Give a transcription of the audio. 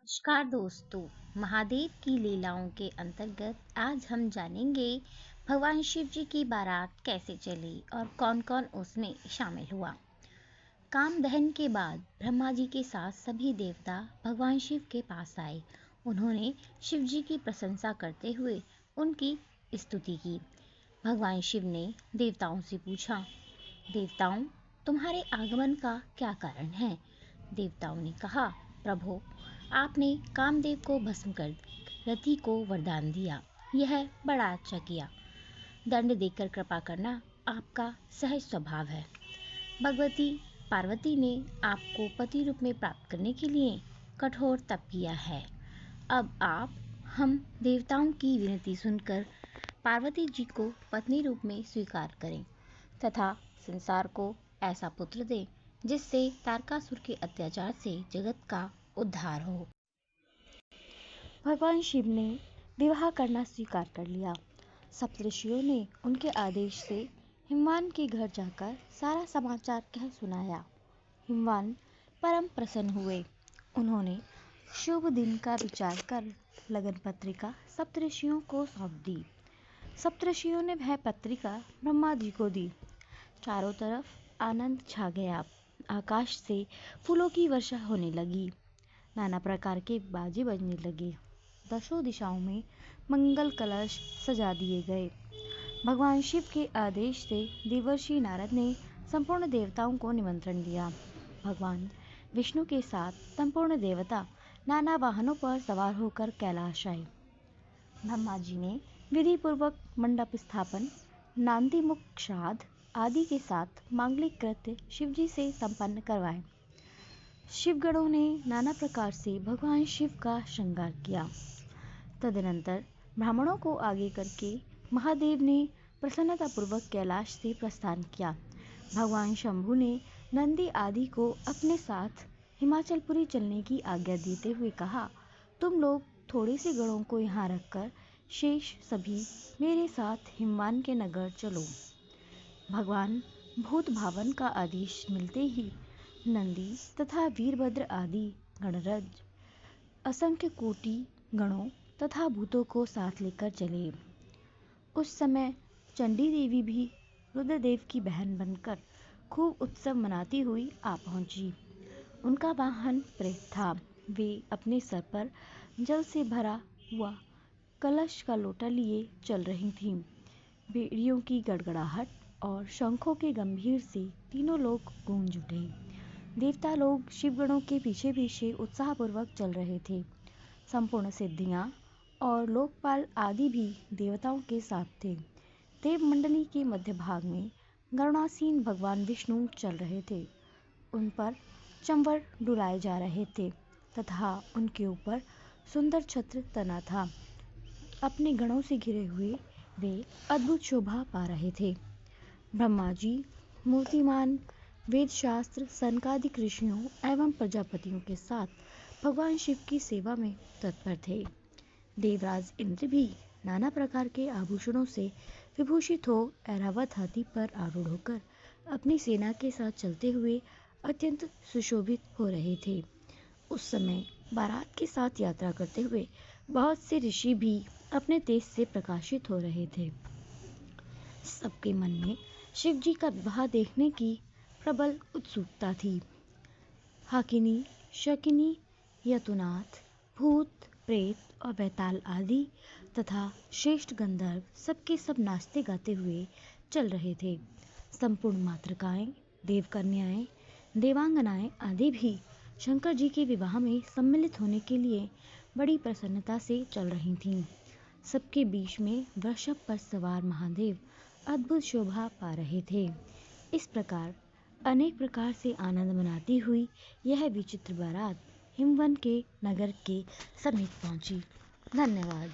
नमस्कार दोस्तों। महादेव की लीलाओं के अंतर्गत आज हम जानेंगे भगवान शिव जी की बारात कैसे चली और कौन-कौन उसमें शामिल हुआ। काम दहन के बाद ब्रह्मा जी के साथ सभी देवता भगवान शिव के पास आए। उन्होंने शिव जी की प्रशंसा करते हुए उनकी स्तुति की। भगवान शिव ने देवताओं से पूछा, देवताओं, तुम्हारे आगमन का क्या कारण है? देवताओं ने कहा, प्रभु, आपने कामदेव को भस्म कर रति को वरदान दिया। यह बड़ा अच्छा किया। दंड देकर कृपा करना आपका सहज स्वभाव है। भगवती पार्वती ने आपको पति रूप में प्राप्त करने के लिए कठोर तप किया है। अब आप हम देवताओं की विनती सुनकर पार्वती जी को पत्नी रूप में स्वीकार करें तथा संसार को ऐसा पुत्र दें जिससे तारकासुर के अत्याचार से जगत का उद्धार हो। भगवान शिव ने विवाह करना स्वीकार कर लिया। सप्तऋषियों ने उनके आदेश से हिमवान के घर जाकर सारा समाचार कह सुनाया। हिमवान परम प्रसन्न हुए। उन्होंने शुभ दिन का विचार कर लगन पत्रिका सप्तऋषियों को सौंप दी। सप्तऋषियों ने वह पत्रिका ब्रह्मा जी को दी। चारों तरफ आनंद छा गया। आकाश से फूलों की वर्षा होने लगी। नाना प्रकार के बाजे बजने लगे। दसों दिशाओं में मंगल कलश सजा दिए गए। भगवान शिव के आदेश से देवर्षि नारद ने संपूर्ण देवताओं को निमंत्रण दिया। भगवान विष्णु के साथ संपूर्ण देवता नाना वाहनों पर सवार होकर कैलाश आए। ब्रह्मा जी ने विधि पूर्वक मंडप स्थापन, नांदी मुख श्राद्ध आदि के साथ मांगलिक कृत्य शिव जी से संपन्न करवाए। शिवगणों ने नाना प्रकार से भगवान शिव का श्रृंगार किया। तदनंतर ब्राह्मणों को आगे करके महादेव ने प्रसन्नतापूर्वक कैलाश से प्रस्थान किया। भगवान शंभु ने नंदी आदि को अपने साथ हिमाचलपुरी चलने की आज्ञा देते हुए कहा, तुम लोग थोड़े से गणों को यहाँ रखकर शेष सभी मेरे साथ हिमवान के नगर चलो। भगवान भूत भावन का आदेश मिलते ही नंदी तथा वीरभद्र आदि गणराज असंख्य कोटि गणों तथा भूतों को साथ लेकर चले। उस समय चंडी देवी भी रुद्रदेव की बहन बनकर खूब उत्सव मनाती हुई आ पहुंची। उनका वाहन प्रेत था। वे अपने सर पर जल से भरा हुआ कलश का लोटा लिए चल रही थीं। बेड़ियों की गड़गड़ाहट और शंखों के गंभीर से तीनों लोग गूंज उठे। देवता लोग शिवगणों के पीछे पीछे उत्साहपूर्वक चल रहे थे। संपूर्ण सिद्धियां और लोकपाल आदि भी देवताओं के साथ थे। देव मंडली के मध्य भाग में गरुड़ासीन भगवान विष्णु चल रहे थे। उन पर चंवर डुलाए जा रहे थे तथा उनके ऊपर सुंदर छत्र तना था। अपने गणों से घिरे हुए वे अद्भुत शोभा पा रहे थे। ब्रह्मा जी मूर्तिमान वेदशास्त्र सनकादिक ऋषियों एवं प्रजापतियों के साथ भगवान शिव की सेवा में तत्पर थे। देवराज इंद्र भी नाना प्रकार के आभूषणों से विभूषित हो ऐरावत हाथी पर आरूढ़ होकर अपनी सेना के साथ चलते हुए अत्यंत सुशोभित हो रहे थे। उस समय बारात के साथ यात्रा करते हुए बहुत से ऋषि भी अपने तेज से प्रकाशित हो रहे थे। सबके मन में शिव जी का विवाह देखने की प्रबल उत्सुकता थी। हाकिनी, शकिनी, यतुनाथ, भूत, प्रेत और बैताल आदि तथा श्रेष्ठ गंधर्व सबके सब नाचते गाते हुए चल रहे थे। संपूर्ण मातृकाएं, देवकन्याएं, देवांगनाएं आदि भी शंकर जी के विवाह में सम्मिलित होने के लिए बड़ी प्रसन्नता से चल रही थीं। सबके बीच में वृषभ पर सवार महादेव अद्भुत शोभा पा रहे थे। इस प्रकार अनेक प्रकार से आनंद मनाती हुई यह विचित्र बारात हिमवन के नगर के समीप पहुंची। धन्यवाद।